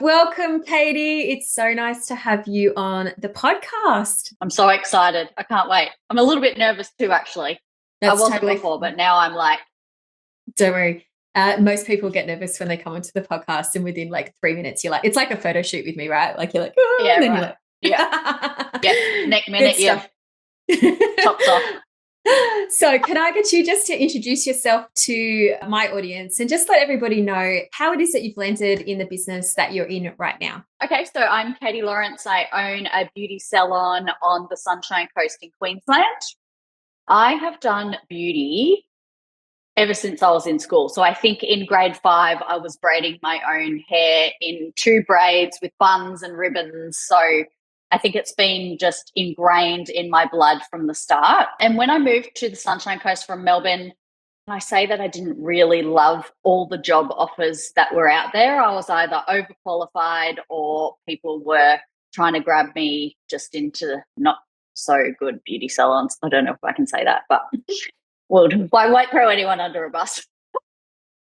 Welcome, Katie. It's so nice to have you on the podcast. I'm so excited. I can't wait. I'm a little bit nervous too, actually. I That's wasn't totally before, but now I'm like, Don't worry. Most people get nervous when they come onto the podcast, and within like 3 minutes, you're like, it's like a photo shoot with me, right? Like you're like, oh, yeah, and then you're right. like, Yeah. Yeah. Next good minute, yeah. stuff. Tops off. So, can I get you just to introduce yourself to my audience and just let everybody know how it is that you've landed in the business that you're in right now? Okay, so I'm Katie Lawrence. I own a beauty salon on the Sunshine Coast in Queensland. I have done beauty ever since I was in school. So I think in grade 5, I was braiding my own hair in 2 braids with buns and ribbons. So I think it's been just ingrained in my blood from the start. And when I moved to the Sunshine Coast from Melbourne, I say that I didn't really love all the job offers that were out there. I was either overqualified or people were trying to grab me just into not so good beauty salons. I don't know if I can say that, but well, I won't throw anyone under a bus.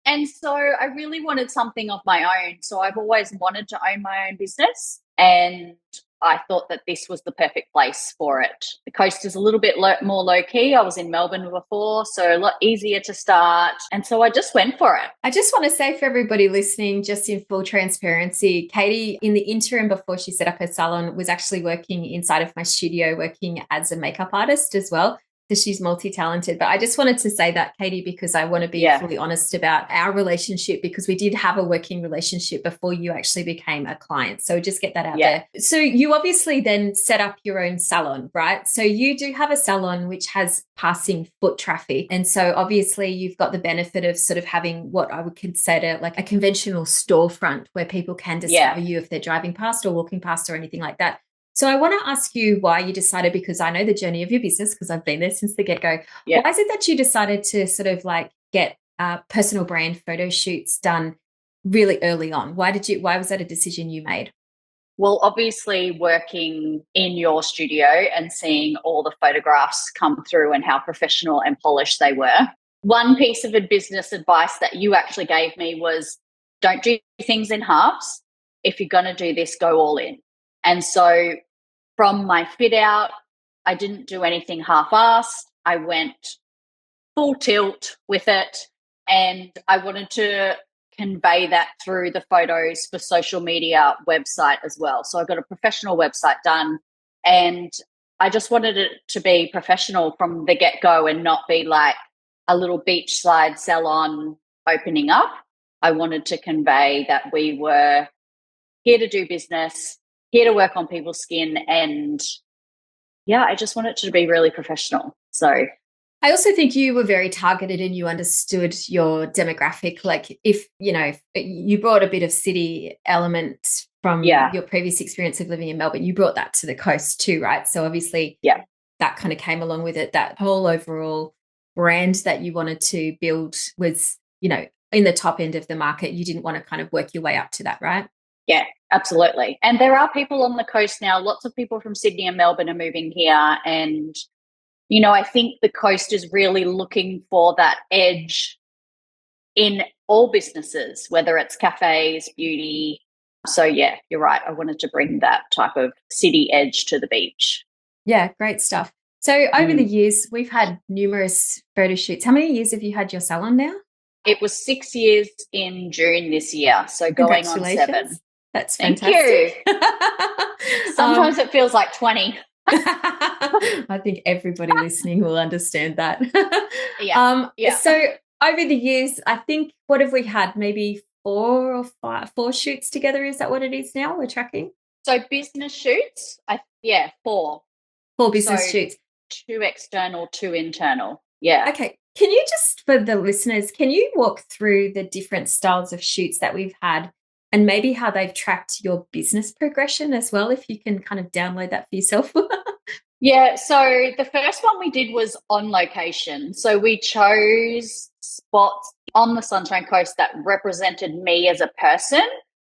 And so I really wanted something of my own. So I've always wanted to own my own business. And I thought that this was the perfect place for it. The coast is a little bit more low key. I was in Melbourne before, so a lot easier to start. And so I just went for it. I just want to say for everybody listening, just in full transparency, Katie, in the interim before she set up her salon, was actually working inside of my studio, working as a makeup artist as well. So she's multi-talented. But I just wanted to say that, Katie, because I want to be fully honest about our relationship, because we did have a working relationship before you actually became a client. So just get that out there. So you obviously then set up your own salon, right? So you do have a salon which has passing foot traffic. And so obviously you've got the benefit of sort of having what I would consider like a conventional storefront where people can discover you if they're driving past or walking past or anything like that. So I want to ask you why you decided, because I know the journey of your business, because I've been there since the get-go. Why is it that you decided to sort of like get personal brand photo shoots done really early on? Why was that a decision you made? Well, obviously working in your studio and seeing all the photographs come through and how professional and polished they were. One piece of business advice that you actually gave me was don't do things in halves. If you're going to do this, go all in. And so from my fit out, I didn't do anything half-assed. I went full tilt with it, and I wanted to convey that through the photos for social media website as well. So I got a professional website done, and I just wanted it to be professional from the get-go and not be like a little beachside salon opening up. I wanted to convey that we were here to do business, here to work on people's skin, and I just want it to be really professional. So I also think you were very targeted and you understood your demographic. Like if you brought a bit of city element from your previous experience of living in Melbourne, you brought that to the coast too, right? So obviously that kind of came along with it. That whole overall brand that you wanted to build was, in the top end of the market. You didn't want to kind of work your way up to that, right? Yeah, absolutely. And there are people on the coast now. Lots of people from Sydney and Melbourne are moving here. And, I think the coast is really looking for that edge in all businesses, whether it's cafes, beauty. So, yeah, you're right. I wanted to bring that type of city edge to the beach. Yeah, great stuff. So over the years, we've had numerous photo shoots. How many years have you had your salon now? It was 6 years in June this year. So going on 7. That's fantastic. Thank you. Sometimes it feels like 20. I think everybody listening will understand that. So over the years, I think, what have we had? Maybe 4 shoots together. Is that what it is now? We're tracking. So business shoots, 4. 4 business shoots. 2 external, 2 internal. Yeah. Okay. Can you just, for the listeners, can you walk through the different styles of shoots that we've had and maybe how they've tracked your business progression as well, if you can kind of download that for yourself? Yeah, so the first one we did was on location. So we chose spots on the Sunshine Coast that represented me as a person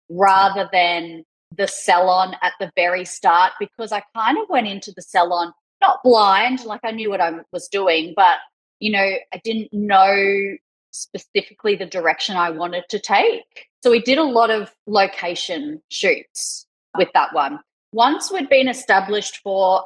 rather than the salon at the very start, because I kind of went into the salon not blind, like I knew what I was doing, but, I didn't know specifically the direction I wanted to take. So we did a lot of location shoots with that one. Once we'd been established for,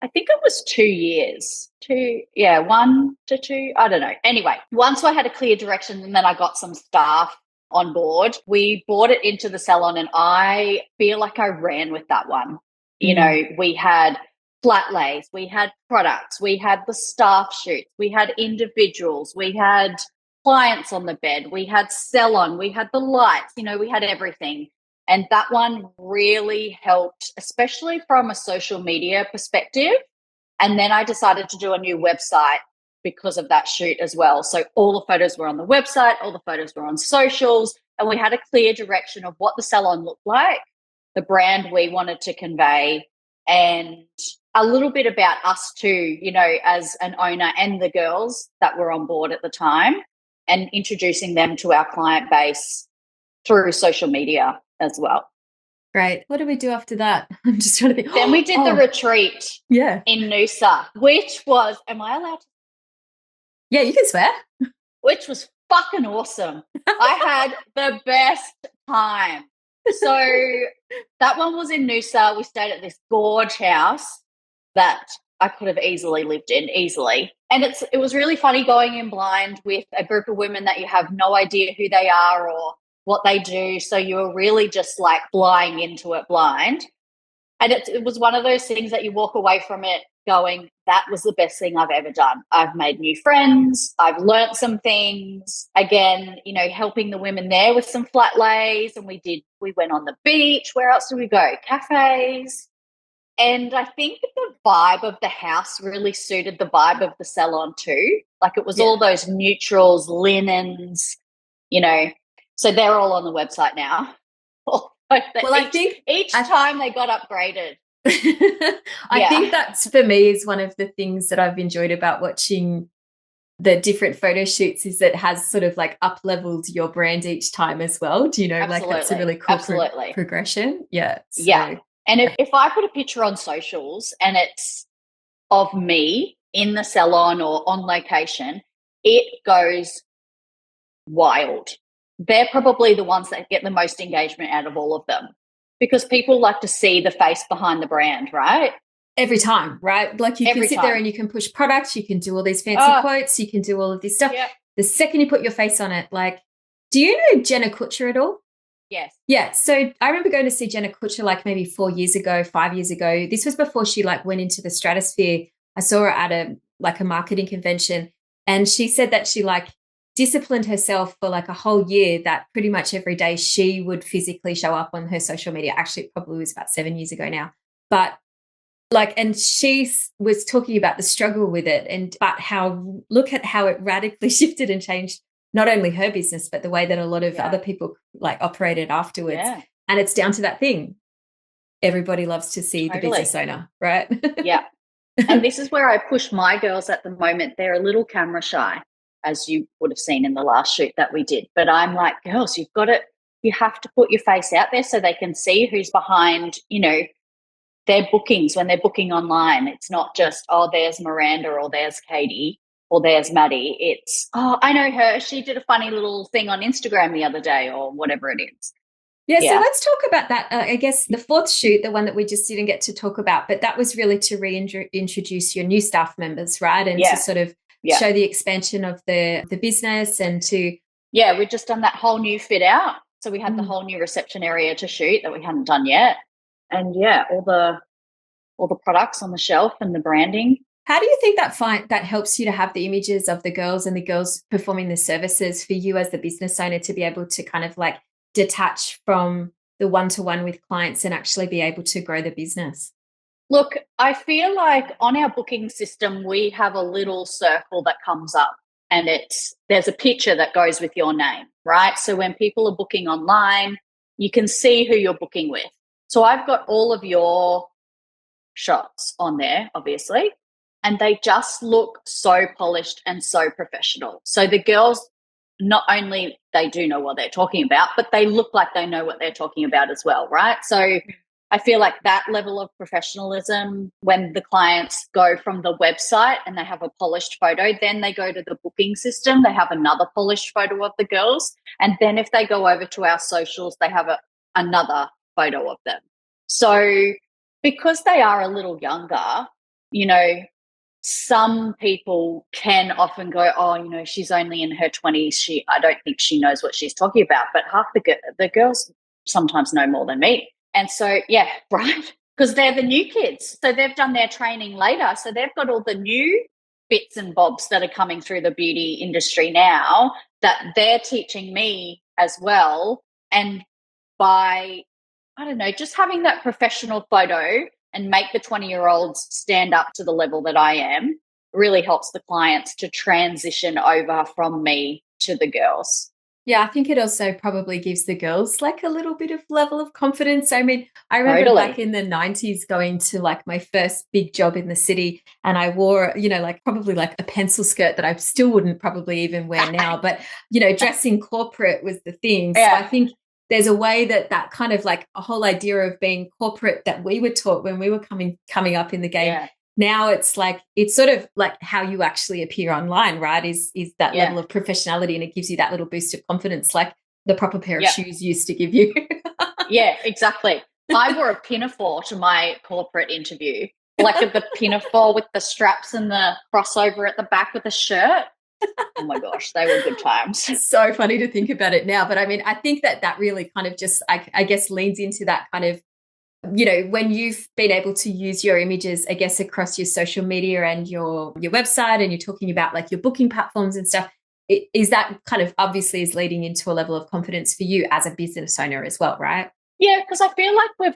I think it was 2 years. 1 to 2, I don't know. Anyway, once I had a clear direction and then I got some staff on board, we brought it into the salon, and I feel like I ran with that one. You know, we had flat lays, we had products, we had the staff shoots, we had individuals, we had clients on the bed, we had Salon, we had the lights, you know, we had everything. And that one really helped, especially from a social media perspective. And then I decided to do a new website because of that shoot as well. So all the photos were on the website, all the photos were on socials, and we had a clear direction of what the salon looked like, the brand we wanted to convey, and a little bit about us too, you know, as an owner and the girls that were on board at the time, and introducing them to our client base through social media as well. Great. What did we do after that? I'm just trying to think. Then we did the retreat in Noosa, which was, am I allowed to? Yeah, you can swear. Which was fucking awesome. I had the best time. So that one was in Noosa. We stayed at this gorge house that I could have easily lived in, easily. And it was really funny going in blind with a group of women that you have no idea who they are or what they do. So you were really just like flying into it blind. And it was one of those things that you walk away from it going, that was the best thing I've ever done. I've made new friends. I've learnt some things. Again, you know, helping the women there with some flat lays. And we went on the beach. Where else did we go? Cafes. And I think the vibe of the house really suited the vibe of the salon too. Like it was all those neutrals, linens, you know. So they're all on the website now. Well, I think each time they got upgraded. I think that's, for me, is one of the things that I've enjoyed about watching the different photo shoots, is that it has sort of like up-leveled your brand each time as well. Do you know? Absolutely. Like that's a really cool progression. Yeah. So. Yeah. And if I put a picture on socials and it's of me in the salon or on location, it goes wild. They're probably the ones that get the most engagement out of all of them, because people like to see the face behind the brand, right? Every time, right? Like you can sit there and you can push products, you can do all these fancy quotes, you can do all of this stuff. Yep. The second you put your face on it, like, do you know Jenna Kutcher at all? Yes. Yeah. So I remember going to see Jenna Kutcher like maybe 4 years ago, 5 years ago. This was before she like went into the stratosphere. I saw her at a marketing convention, and she said that she like disciplined herself for like a whole year, that pretty much every day she would physically show up on her social media. Actually, it probably was about 7 years ago now. But like, and she was talking about the struggle with it, but look at how it radically shifted and changed not only her business, but the way that a lot of other people like operated afterwards. Yeah. And it's down to that thing. Everybody loves to see the business owner, right? Yeah. And this is where I push my girls at the moment. They're a little camera shy, as you would have seen in the last shoot that we did. But I'm like, girls, you have to put your face out there so they can see who's behind, you know, their bookings when they're booking online. It's not just, oh, there's Miranda or there's Katie or there's Maddie. It's, oh, I know her. She did a funny little thing on Instagram the other day or whatever it is. Yeah, so let's talk about that. I guess the fourth shoot, the one that we just didn't get to talk about, but that was really to reintroduce your new staff members, right? And to sort of show the expansion of the business and to... Yeah, we've just done that whole new fit out. So we had the whole new reception area to shoot that we hadn't done yet. And all the products on the shelf and the branding. How do you think that helps you to have the images of the girls and the girls performing the services for you as the business owner to be able to kind of like detach from the one-to-one with clients and actually be able to grow the business? Look, I feel like on our booking system, we have a little circle that comes up, and there's a picture that goes with your name, right? So when people are booking online, you can see who you're booking with. So I've got all of your shots on there, obviously, and they just look so polished and so professional. So the girls, not only they do know what they're talking about, but they look like they know what they're talking about as well, right? So I feel like that level of professionalism, when the clients go from the website and they have a polished photo, then they go to the booking system, they have another polished photo of the girls. And then if they go over to our socials, they have another photo of them. So because they are a little younger, you know, some people can often go, oh, you know, she's only in her 20s. I don't think she knows what she's talking about. But half the girls sometimes know more than me. And so, yeah, right, because they're the new kids. So they've done their training later. So they've got all the new bits and bobs that are coming through the beauty industry now that they're teaching me as well. And by, I don't know, just having that professional photo and make the 20-year-olds stand up to the level that I am really helps the clients to transition over from me to the girls. Yeah, I think it also probably gives the girls like a little bit of level of confidence. I mean, I remember back in the 90s going to like my first big job in the city, and I wore, you know, like probably like a pencil skirt that I still wouldn't probably even wear now. But, you know, dressing corporate was the thing. So I think there's a way that kind of like a whole idea of being corporate that we were taught when we were coming up in the game. Yeah. Now it's like, it's sort of like how you actually appear online, right? Is that level of professionality, and it gives you that little boost of confidence, like the proper pair of shoes used to give you. Yeah, exactly. I wore a pinafore to my corporate interview, like the pinafore with the straps and the crossover at the back with the shirt. Oh my gosh, they were good times. It's so funny to think about it now. But I mean, I think that really kind of just, I guess, leans into that kind of, you know, when you've been able to use your images, I guess, across your social media and your website, and you're talking about like your booking platforms and stuff, is that kind of obviously is leading into a level of confidence for you as a business owner as well, right? Yeah, because I feel like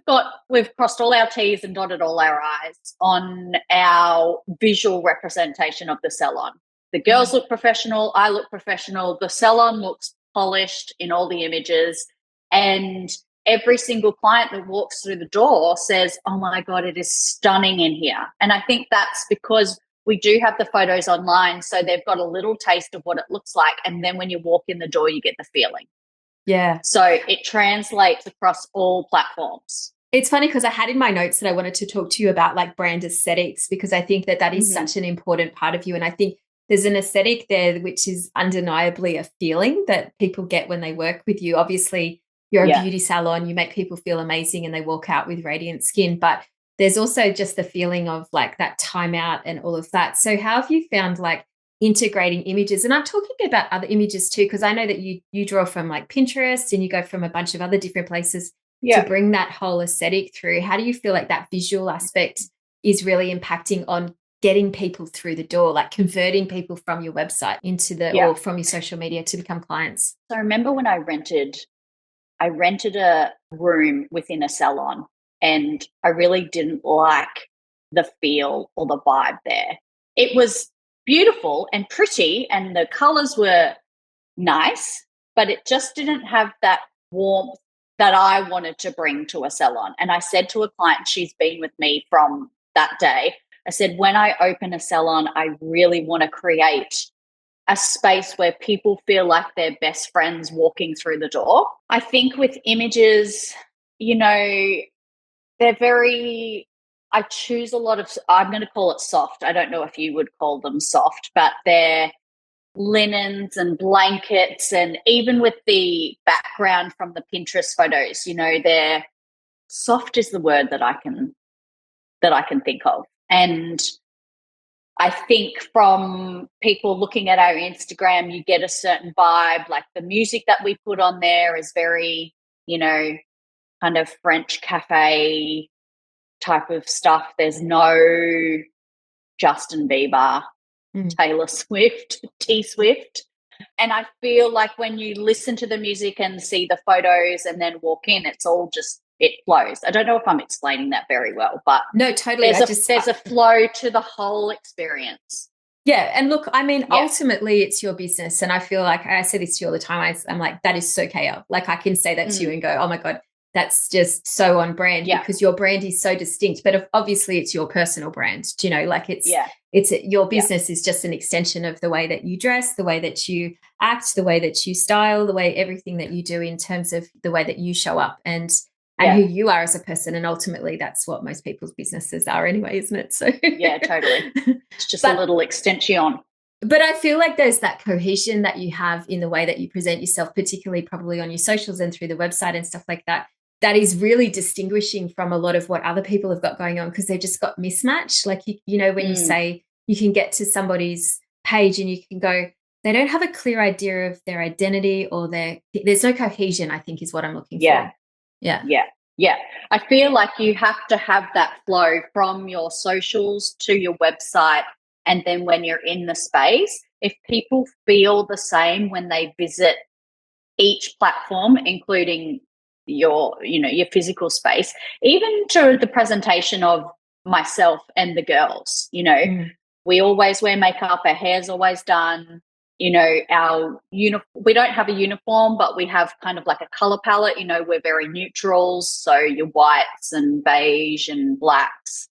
we've crossed all our T's and dotted all our I's on our visual representation of the salon. The girls look professional, I look professional, the salon looks polished in all the images, and every single client that walks through the door says, oh my God, it is stunning in here. And I think that's because we do have the photos online, so they've got a little taste of what it looks like. And then when you walk in the door, you get the feeling. Yeah. So it translates across all platforms. It's funny because I had in my notes that I wanted to talk to you about like brand aesthetics, because I think that is such an important part of you. And I think there's an aesthetic there which is undeniably a feeling that people get when they work with you. Obviously, you're a beauty salon, you make people feel amazing and they walk out with radiant skin, but there's also just the feeling of like that time out and all of that. So how have you found like integrating images? And I'm talking about other images too, because I know that you draw from like Pinterest and you go from a bunch of other different places to bring that whole aesthetic through. How do you feel like that visual aspect is really impacting on getting people through the door, like converting people from your website into or from your social media to become clients? So I remember when I rented a room within a salon, and I really didn't like the feel or the vibe there. It was beautiful and pretty and the colors were nice, but it just didn't have that warmth that I wanted to bring to a salon. And I said to a client, she's been with me from that day, I said, when I open a salon, I really want to create a space where people feel like they're best friends walking through the door. I think with images, you know, I choose a lot of, I'm going to call it soft. I don't know if you would call them soft, but they're linens and blankets, and even with the background from the Pinterest photos, you know, they're soft is the word that I can think of. And I think from people looking at our Instagram, you get a certain vibe, like the music that we put on there is very, you know, kind of French cafe type of stuff. There's no Justin Bieber, Taylor Swift, T Swift. And I feel like when you listen to the music and see the photos and then walk in, it's all just, it flows. I don't know if I'm explaining that very well, but no, totally. There's a flow to the whole experience. Yeah. And look, I mean, ultimately it's your business. And I feel like I say this to you all the time. I'm like, that is so KL. Like I can say that to you and go, oh my God, that's just so on brand because your brand is so distinct. But obviously it's your personal brand. Do you know, like it's your business is just an extension of the way that you dress, the way that you act, the way that you style, the way everything that you do in terms of the way that you show up. And and who you are as a person. And ultimately, that's what most people's businesses are anyway, isn't it? So yeah, totally. It's just a little extension. But I feel like there's that cohesion that you have in the way that you present yourself, particularly probably on your socials and through the website and stuff like that. That is really distinguishing from a lot of what other people have got going on, because they've just got mismatch. Like, you know, when you say you can get to somebody's page and you can go, they don't have a clear idea of their identity, or there's no cohesion, I think, is what I'm looking for. Yeah. I feel like you have to have that flow from your socials to your website. And then when you're in the space, if people feel the same when they visit each platform, including your physical space, even to the presentation of myself and the girls, we always wear makeup, our hair's always done, we don't have a uniform, but we have kind of like a color palette, we're very neutrals. So your whites and beige and blacks.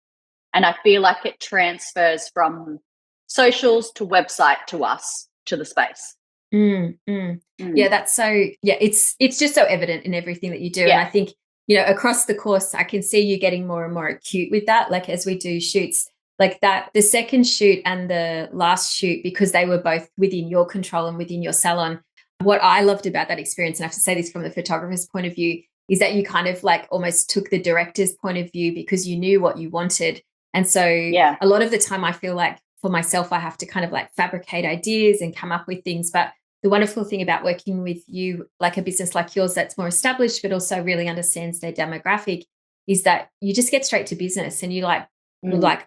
And I feel like it transfers from socials to website to us, to the space. Yeah, that's it's just so evident in everything that you do. And I think, across the course, I can see you getting more and more acute with that. Like, as we do shoots like that, the second shoot and the last shoot, because they were both within your control and within your salon, what I loved about that experience, and I have to say this from the photographer's point of view, is that you kind of like almost took the director's point of view, because you knew what you wanted. And so a lot of the time I feel like for myself, I have to kind of like fabricate ideas and come up with things. But the wonderful thing about working with you, like a business like yours that's more established, but also really understands their demographic, is that you just get straight to business, and you're like,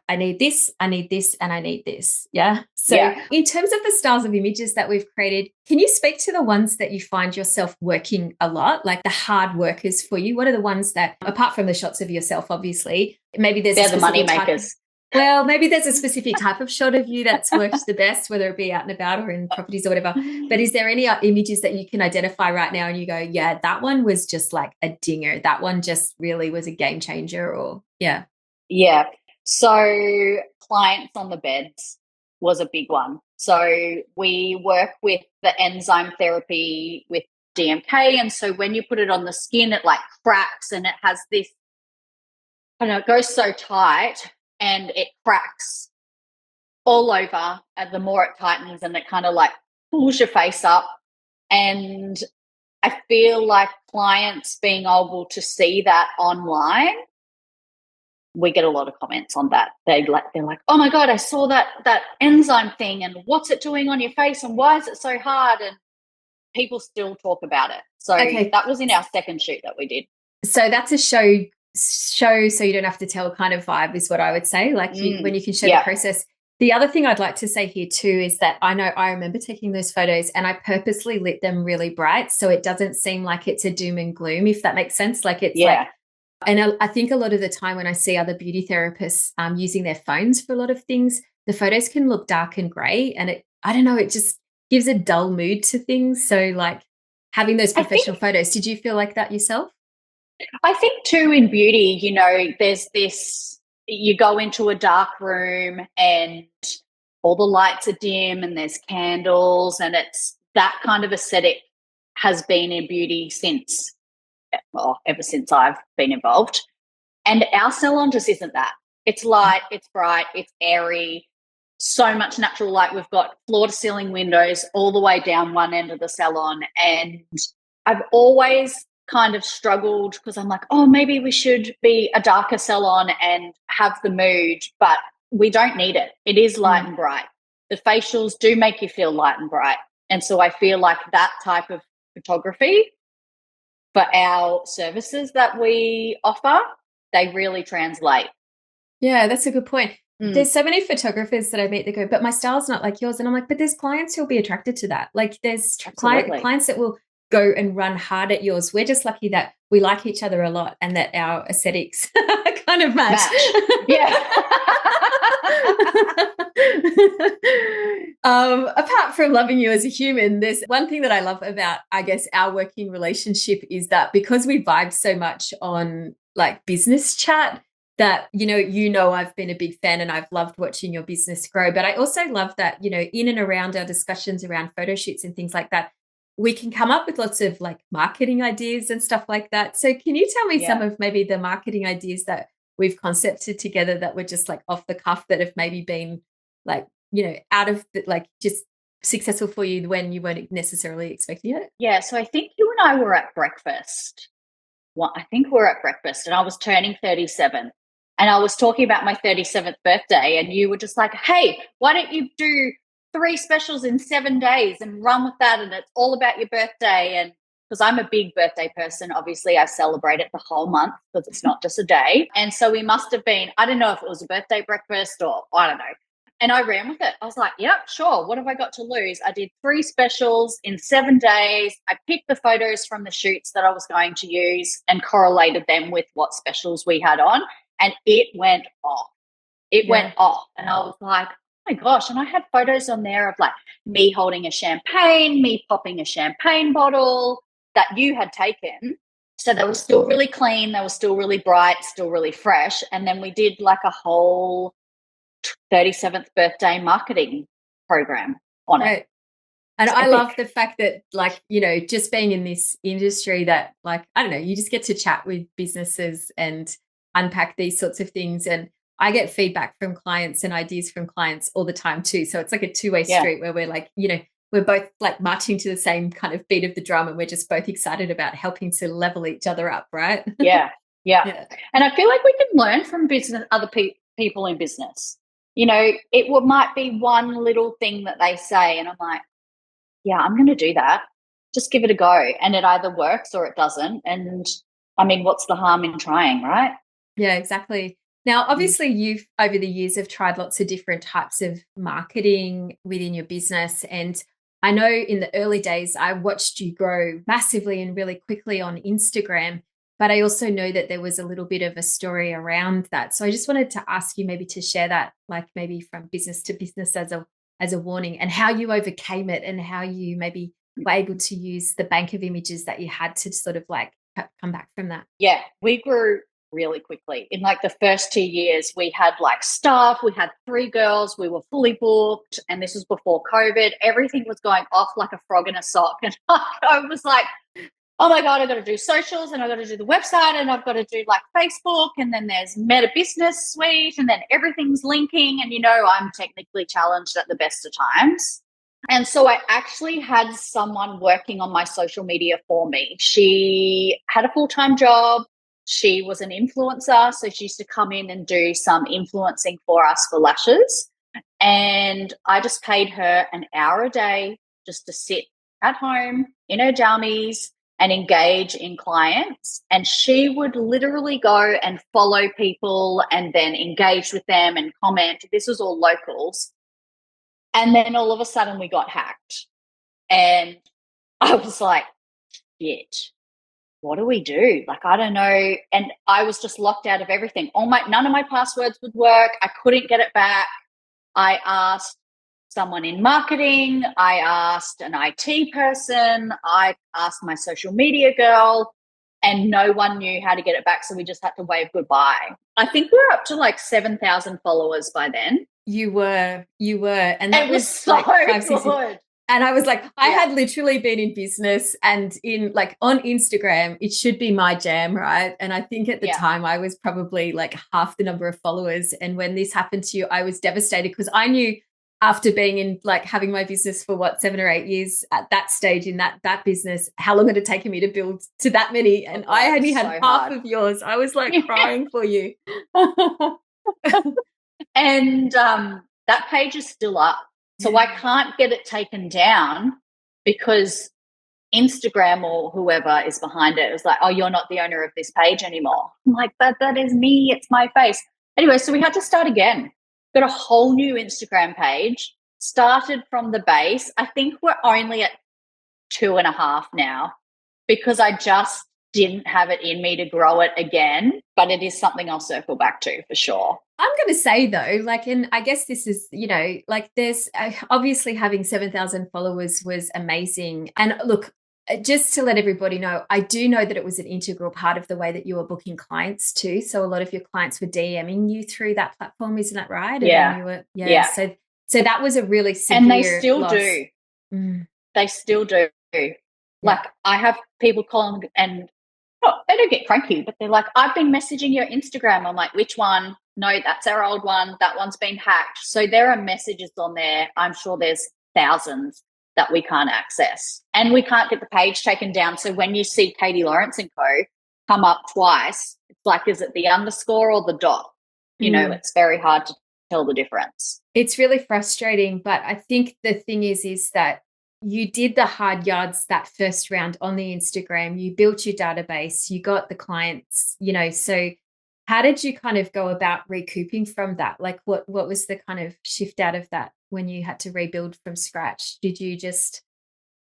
I need this, and I need this. Yeah. So in terms of the styles of images that we've created, can you speak to the ones that you find yourself working a lot, like the hard workers for you? What are the ones that, apart from the shots of yourself, obviously, maybe they're the money makers. Well, maybe there's a specific type of shot of you that's worked the best, whether it be out and about or in properties or whatever. But is there any images that you can identify right now and you go, yeah, that one was just like a dinger. That one just really was a game changer, or Yeah. So clients on the beds was a big one. So we work with the enzyme therapy with DMK. And so when you put it on the skin, it like cracks, and it has this, it goes so tight and it cracks all over. And the more it tightens, and it kind of like pulls your face up. And I feel like clients being able to see that online, we get a lot of comments on that. They're like, oh my God, I saw that enzyme thing, and what's it doing on your face, and why is it so hard? And people still talk about it. So that was in our second shoot that we did. So that's a show so you don't have to tell kind of vibe, is what I would say. Like when you can show the process. The other thing I'd like to say here too is that I remember taking those photos, and I purposely lit them really bright, so it doesn't seem like it's a doom and gloom, if that makes sense. Like it's like, and I think a lot of the time when I see other beauty therapists using their phones for a lot of things, the photos can look dark and grey, and it just gives a dull mood to things. So like having those professional photos, did you feel like that yourself? I think too, in beauty, there's this, you go into a dark room and all the lights are dim and there's candles, and it's that kind of aesthetic has been in beauty ever since I've been involved. And our salon just isn't that. It's light, it's bright, it's airy, so much natural light. We've got floor to ceiling windows all the way down one end of the salon. And I've always kind of struggled, because I'm like, oh, maybe we should be a darker salon and have the mood, but we don't need it. It is light and bright. The facials do make you feel light and bright. And so I feel like that type of photography for our services that we offer, they really translate. Yeah, that's a good point. There's so many photographers that I meet that go, but my style's not like yours. And I'm like, but there's clients who'll be attracted to that. Like there's clients that will go and run hard at yours. We're just lucky that we like each other a lot and that our aesthetics kind of match. Yeah. Apart from loving you as a human, there's one thing that I love about, I guess, our working relationship is that because we vibe so much on like business chat, that, I've been a big fan and I've loved watching your business grow. But I also love that, in and around our discussions around photo shoots and things like that, we can come up with lots of like marketing ideas and stuff like that. So can you tell me some of maybe the marketing ideas that we've concepted together that were just like off the cuff that have maybe been like, out of the, like just successful for you when you weren't necessarily expecting it? Yeah. So I think you and I were at breakfast. Well, I think we were at breakfast and I was turning 37 and I was talking about my 37th birthday and you were just like, hey, why don't you do 3 specials in 7 days and run with that? And it's all about your birthday. And because I'm a big birthday person, obviously I celebrate it the whole month because it's not just a day. And so we must have been, I don't know if it was a birthday breakfast or I don't know. And I ran with it. I was like, yep, sure. What have I got to lose? I did 3 specials in 7 days. I picked the photos from the shoots that I was going to use and correlated them with what specials we had on. And it went off. It went off. And I was like, oh my gosh. And I had photos on there of like me holding a champagne, me popping a champagne bottle that you had taken. So they were still really clean. They were still really bright, still really fresh. And then we did like a whole 37th birthday marketing program on it. And I love the fact that, like, just being in this industry that, like, I don't know, you just get to chat with businesses and unpack these sorts of things. And I get feedback from clients and ideas from clients all the time too. So it's like a two-way street where we're like, we're both like marching to the same kind of beat of the drum and we're just both excited about helping to level each other up, right? Yeah. And I feel like we can learn from business, other people in business. It might be one little thing that they say and I'm like, yeah, I'm going to do that. Just give it a go. And it either works or it doesn't. And I mean, what's the harm in trying, right? Yeah, exactly. Now, obviously, you've over the years have tried lots of different types of marketing within your business. And I know in the early days, I watched you grow massively and really quickly on Instagram. But I also know that there was a little bit of a story around that. So I just wanted to ask you maybe to share that, like maybe from business to business as a warning and how you overcame it and how you maybe were able to use the bank of images that you had to sort of like come back from that. Yeah, we grew really quickly. In like the first 2 years, we had like staff, we had 3 girls, we were fully booked. And this was before COVID. Everything was going off like a frog in a sock. And I was like, oh my God, I've got to do socials and I've got to do the website and I've got to do like Facebook and then there's Meta Business Suite and then everything's linking. And I'm technically challenged at the best of times. And so I actually had someone working on my social media for me. She had a full-time job. She was an influencer. So she used to come in and do some influencing for us for lashes. And I just paid her an hour a day just to sit at home in her jammies and engage in clients. And she would literally go and follow people and then engage with them and comment. This was all locals. And then all of a sudden we got hacked. And I was like, shit, what do we do? Like, I don't know. And I was just locked out of everything. None of my passwords would work. I couldn't get it back. I asked someone in marketing. I asked an IT person. I asked my social media girl and no one knew how to get it back. So we just had to wave goodbye. I think we're up to like 7,000 followers by then. You were. And that it was so like 5, good. And I was like, I had literally been in business and in like on Instagram, it should be my jam, right? And I think at the time I was probably like half the number of followers. And when this happened to you, I was devastated because I knew after being in like having my business for 7 or 8 years at that stage in that business, how long it had taken me to build to that many. And I only had half of yours. I was like crying for you. And that page is still up. So I can't get it taken down because Instagram or whoever is behind it was like, oh, you're not the owner of this page anymore. I'm like, but that is me. It's my face. Anyway, so we had to start again. Got a whole new Instagram page, started from the base. I think we're only at 2.5 now because I just didn't have it in me to grow it again, but it is something I'll circle back to for sure. I'm going to say though, like, and I guess this is, like there's obviously having 7,000 followers was amazing. And look, just to let everybody know, I do know that it was an integral part of the way that you were booking clients too. So a lot of your clients were DMing you through that platform, isn't that right? Yeah. And you were, So that was a really severe and they still loss. do. They still do. Yeah. Like I have people calling and they don't get cranky, but they're like, I've been messaging your Instagram. I'm like, which one? No, that's our old one. That one's been hacked. So there are messages on there. I'm sure there's thousands that we can't access. And we can't get the page taken down. So when you see Katie Lawrence and Co. come up twice, it's like, is it the underscore or the dot? It's very hard to tell the difference. It's really frustrating, but I think the thing is that you did the hard yards that first round on the Instagram. You built your database, you got the clients, so how did you kind of go about recouping from that? Like what was the kind of shift out of that when you had to rebuild from scratch? Did you just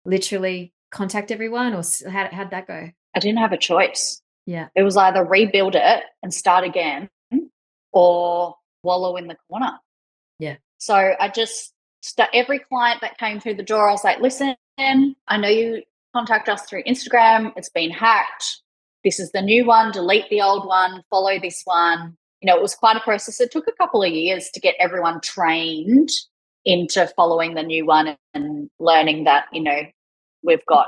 literally contact everyone, or how'd that go? I didn't have a choice. Yeah. It was either rebuild it and start again or wallow in the corner. Yeah. So I just, every client that came through the door, I was like, listen, I know you contact us through Instagram. It's been hacked. This is the new one. Delete the old one. Follow this one. It was quite a process. It took a couple of years to get everyone trained into following the new one and learning that, we've got,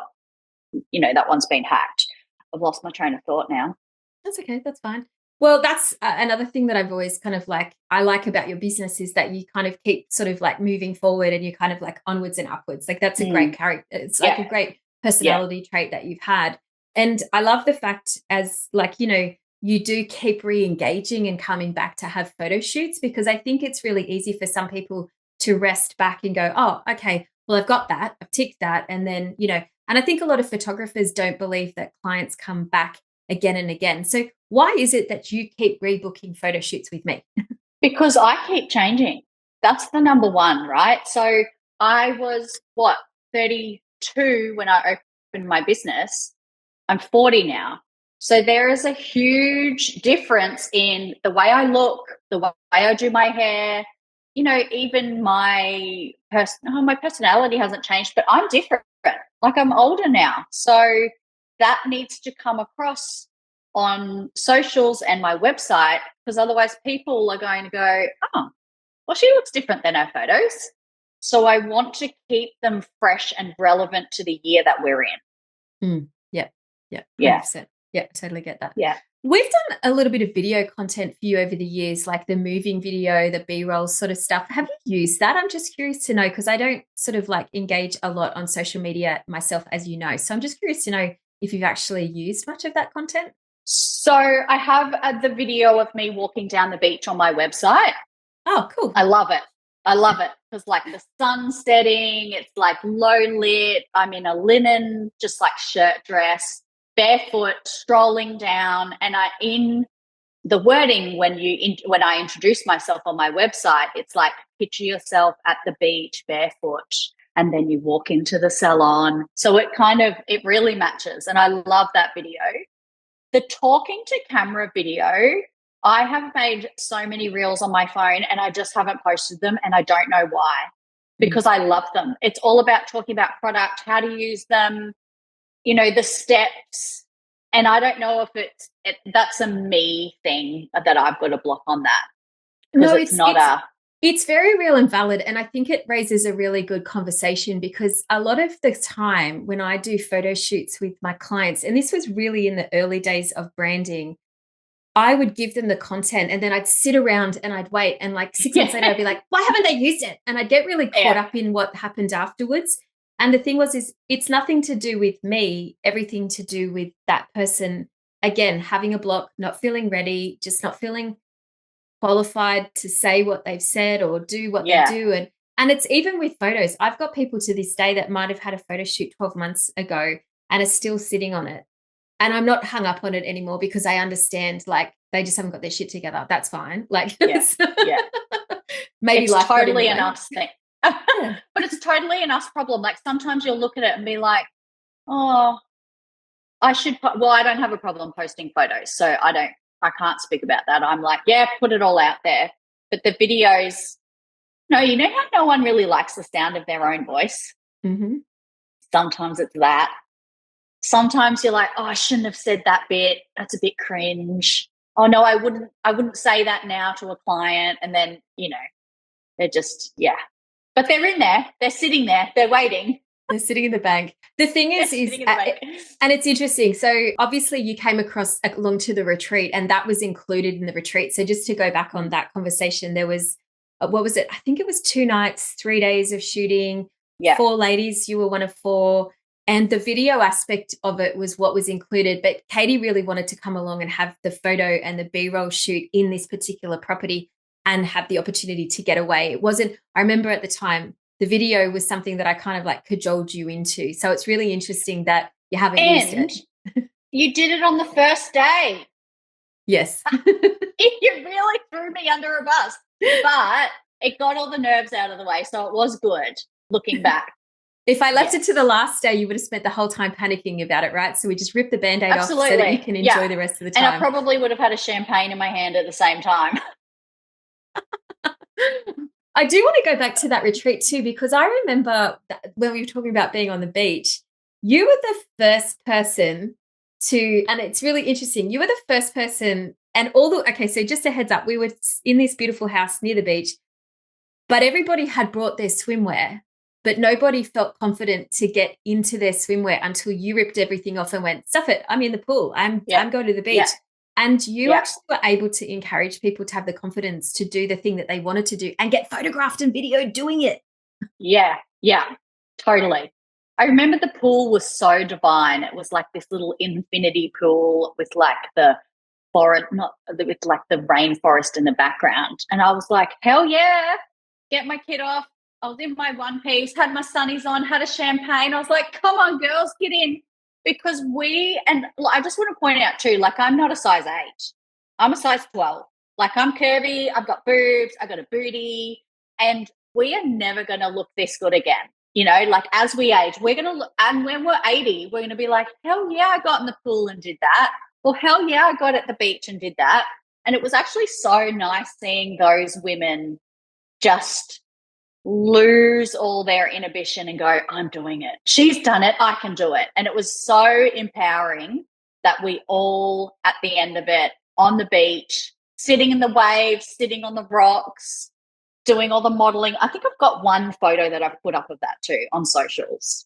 that one's been hacked. I've lost my train of thought now. That's okay. That's fine. Well, that's another thing that I've always kind of I like about your business is that you kind of keep sort of like moving forward and you're kind of like onwards and upwards. Like that's a great character. It's like a great personality trait that you've had. And I love the fact as you do keep re-engaging and coming back to have photo shoots, because I think it's really easy for some people to rest back and go, oh, okay, well, I've got that. I've ticked that. And then, and I think a lot of photographers don't believe that clients come back again and again. So why is it that you keep rebooking photo shoots with me? Because I keep changing. That's the number one, right? So I was 32 when I opened my business. I'm 40 now. So there is a huge difference in the way I look, the way I do my hair, even my personality hasn't changed, but I'm different. Like I'm older now. So that needs to come across on socials and my website, because otherwise people are going to go, oh, well, she looks different than her photos. So I want to keep them fresh and relevant to the year that we're in. Yeah. 100%. Yeah, I totally get that. Yeah. We've done a little bit of video content for you over the years, like the moving video, the B-roll sort of stuff. Have you used that? I'm just curious to know, because I don't sort of engage a lot on social media myself, as you know. So I'm just curious to know if you've actually used much of that content. So I have the video of me walking down the beach on my website. Oh, cool. I love it. Because the sun's setting, it's low lit. I'm in a linen, just shirt dress, barefoot, strolling down. And in the wording, when I introduce myself on my website, it's picture yourself at the beach barefoot, and then you walk into the salon. So it really matches. And I love that video. The talking to camera video, I have made so many reels on my phone and I just haven't posted them, and I don't know why, because I love them. It's all about talking about product, how to use them, the steps. And I don't know if that's a me thing that I've got a block on that. No, it's very real and valid. And I think it raises a really good conversation, because a lot of the time when I do photo shoots with my clients, and this was really in the early days of branding, I would give them the content and then I'd sit around and I'd wait. And 6 months later, I'd be like, why haven't they used it? And I'd get really caught up in what happened afterwards. And the thing is it's nothing to do with me, everything to do with that person, again, having a block, not feeling ready, just not feeling qualified to say what they've said or do what they do. And it's even with photos. I've got people to this day that might have had a photo shoot 12 months ago and are still sitting on it. And I'm not hung up on it anymore, because I understand they just haven't got their shit together. That's fine. Maybe it's life totally an us thing. But it's totally an us problem. Sometimes you'll look at it and be like, oh, I don't have a problem posting photos, so I can't speak about that. I'm put it all out there. But the videos, no, you know how no one really likes the sound of their own voice? Mm-hmm. Sometimes it's that. Sometimes you're like, oh, I shouldn't have said that bit. That's a bit cringe. Oh no, I wouldn't say that now to a client. And then, they're just, but they're in there. They're sitting there. They're waiting. They're sitting in the bank. The thing is and it's interesting. So obviously you came across along to the retreat and that was included in the retreat. So just to go back on that conversation, there was, what was it? I think it was 2 nights, 3 days of shooting, 4 ladies. You were one of 4. And the video aspect of it was what was included. But Katie really wanted to come along and have the photo and the B-roll shoot in this particular property and have the opportunity to get away. It wasn't, I remember at the time, the video was something that I kind of like cajoled you into. So it's really interesting that you haven't used it. You did it on the first day. Yes. You really threw me under a bus, but it got all the nerves out of the way. So it was good looking back. If I left it to the last day, you would have spent the whole time panicking about it, right? So we just ripped the Band-Aid off so that you can enjoy the rest of the time. And I probably would have had a champagne in my hand at the same time. I do want to go back to that retreat too, because I remember when we were talking about being on the beach, you were the first person to, and it's really interesting, you were the first person and okay, so just a heads up, we were in this beautiful house near the beach, but everybody had brought their swimwear, but nobody felt confident to get into their swimwear until you ripped everything off and went, stuff it, I'm in the pool, I'm going to the beach. Yeah. And you actually were able to encourage people to have the confidence to do the thing that they wanted to do and get photographed and videoed doing it. Yeah, totally. I remember the pool was so divine. It was like this little infinity pool with like the forest, with like the rainforest in the background. And I was like, hell yeah, get my kit off. I was in my one piece, had my sunnies on, had a champagne. I was like, come on, girls, get in. Because and I just want to point out too, like I'm not a size 8. I'm a size 12. Like I'm curvy, I've got boobs, I've got a booty, and we are never going to look this good again. You know, like as we age, we're going to look, and when we're 80, we're going to be like, hell yeah, I got in the pool and did that. Well, hell yeah, I got at the beach and did that. And it was actually so nice seeing those women just lose all their inhibition and go, I'm doing it. She's done it. I can do it. And it was so empowering that we all, at the end of it, on the beach, sitting in the waves, sitting on the rocks, doing all the modeling. I think I've got one photo that I've put up of that too on socials.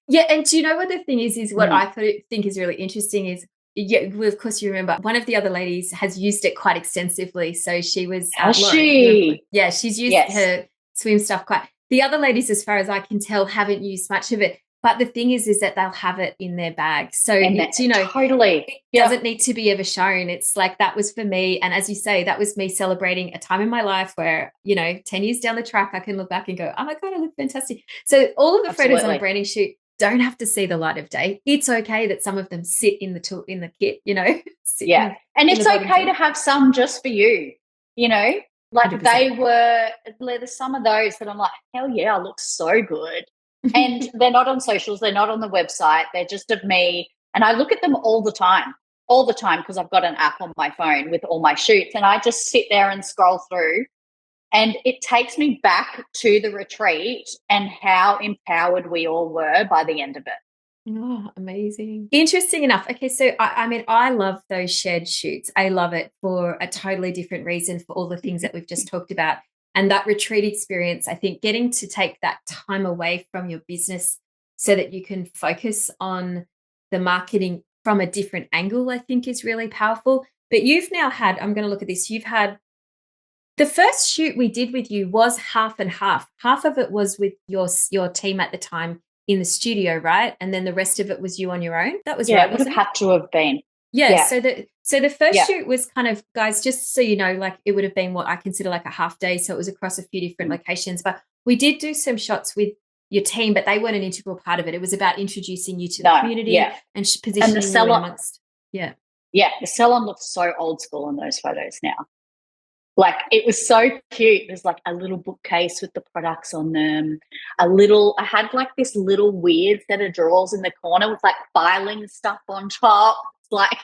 Yeah. And do you know what the thing is what I think is really interesting is, well, of course, you remember one of the other ladies has used it quite extensively. So she was. Has she? Yeah, she's used her swim stuff quite. The other ladies, as far as I can tell, haven't used much of it. But the thing is that they'll have it in their bag. So, totally. It doesn't need to be ever shown. It's like that was for me. And as you say, that was me celebrating a time in my life where, 10 years down the track, I can look back and go, oh my God, I look fantastic. So all of the photos on a branding shoot don't have to see the light of day. It's okay that some of them sit in the kit, And it's okay to have some just for you, Like 100%. There's some of those that I'm like, hell yeah, I look so good. And they're not on socials, they're not on the website, they're just of me. And I look at them all the time because I've got an app on my phone with all my shoots and I just sit there and scroll through. And it takes me back to the retreat and how empowered we all were by the end of it. Oh, amazing. Interesting enough. Okay, so I love those shared shoots. I love it for a totally different reason for all the things that we've just talked about. And that retreat experience, I think getting to take that time away from your business so that you can focus on the marketing from a different angle, I think is really powerful. But you've now had, I'm going to look at this, you've had, the first shoot we did with you was half and half. Half of it was with your team at the time in the studio, right? And then the rest of it was you on your own. That was right. It would have had to have been. Yeah. So the first shoot was kind of, guys, just so you know, like it would have been what I consider like a half day. So it was across a few different locations, but we did do some shots with your team, but they weren't an integral part of it. It was about introducing you to the community and positioning you amongst. Yeah. Yeah. The salon looks so old school in those photos now. Like it was so cute. There's like a little bookcase with the products on them. I had like this little weird set of drawers in the corner with like filing stuff on top. It's like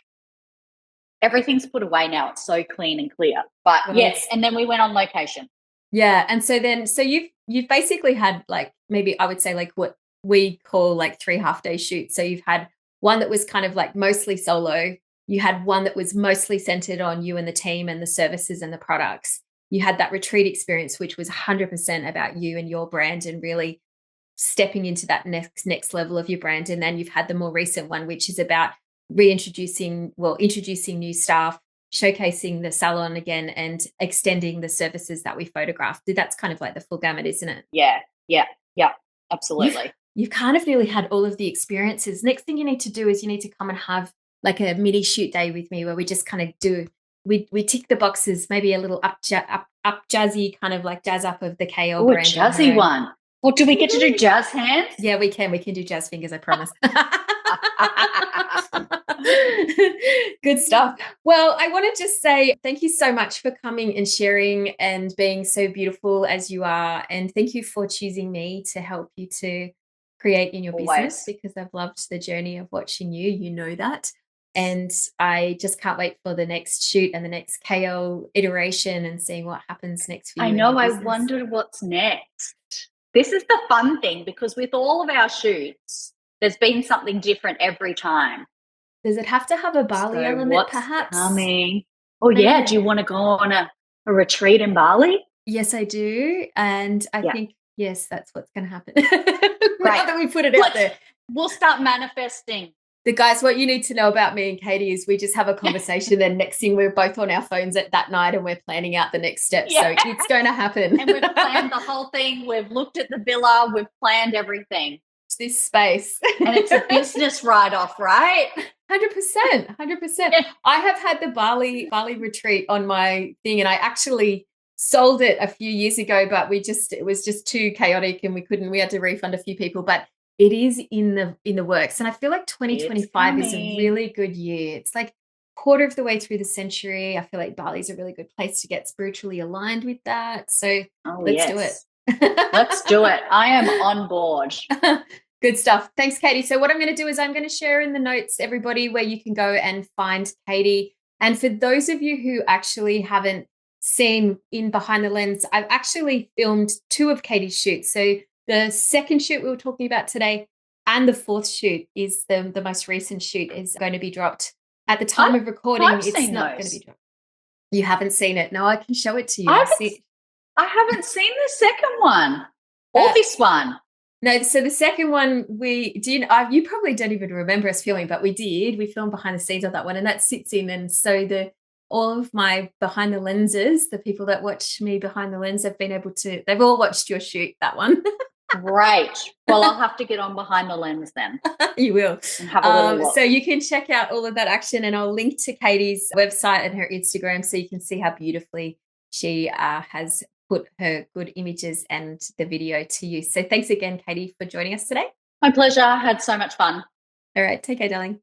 everything's put away now. It's so clean and clear. But yes, and then we went on location. Yeah. And so you've basically had like, maybe I would say like what we call like 3 half-day shoots. So you've had one that was kind of like mostly solo. You had one that was mostly centered on you and the team and the services and the products. You had that retreat experience, which was 100% about you and your brand and really stepping into that next level of your brand. And then you've had the more recent one, which is about introducing new staff, showcasing the salon again, and extending the services that we photographed. That's kind of like the full gamut, isn't it? Yeah, absolutely. You've kind of nearly had all of the experiences. Next thing you need to do is you need to come and have like a mini shoot day with me where we just kind of we tick the boxes, maybe a little up jazzy, kind of like jazz up of the KL brand. A jazzy one. Well, do we get to do jazz hands? Yeah, we can. We can do jazz fingers, I promise. Good stuff. Well, I want to just say thank you so much for coming and sharing and being so beautiful as you are. And thank you for choosing me to help you to create in your business, because I've loved the journey of watching you. You know that. And I just can't wait for the next shoot and the next KL iteration and seeing what happens next for you. I know. I wondered what's next. This is the fun thing, because with all of our shoots, there's been something different every time. Does it have to have a Bali element, perhaps? Coming? Oh, yeah. Do you want to go on a retreat in Bali? Yes, I do. And I think, yes, that's what's going to happen. Right. Now that we put it out there. We'll start manifesting. The guys, what you need to know about me and Katie is we just have a conversation. Then next thing, we're both on our phones at that night and we're planning out the next step. Yeah. So it's going to happen. And we've planned the whole thing. We've looked at the villa. We've planned everything. It's this space. And it's a business write-off, right? 100%. 100%. Yeah. I have had the Bali retreat on my thing, and I actually sold it a few years ago, but it was just too chaotic and we had to refund a few people. But it is in the works. And I feel like 2025 is a really good year. It's like quarter of the way through the century. I feel like Bali is a really good place to get spiritually aligned with that. So let's do it. Let's do it. I am on board. Good stuff. Thanks, Katie. So what I'm going to do is I'm going to share in the notes, everybody, where you can go and find Katie. And for those of you who actually haven't seen in Behind the Lens, I've actually filmed 2 of Katie's shoots. So the second shoot we were talking about today and the 4th shoot is the most recent shoot is going to be dropped. At the time of recording, it's not going to be dropped. You haven't seen it. No, I can show it to you. I haven't seen the second one or this one. No, so the second one you probably don't even remember us filming, but we did. We filmed behind the scenes of that one, and that sits in. And so all of my behind the lenses, the people that watch me behind the lens they've all watched your shoot, that one. Great. Well, I'll have to get on behind the lens then. You will. And have a little look. So you can check out all of that action, and I'll link to Katie's website and her Instagram so you can see how beautifully she has put her good images and the video to use. So thanks again, Katie, for joining us today. My pleasure. I had so much fun. All right. Take care, darling.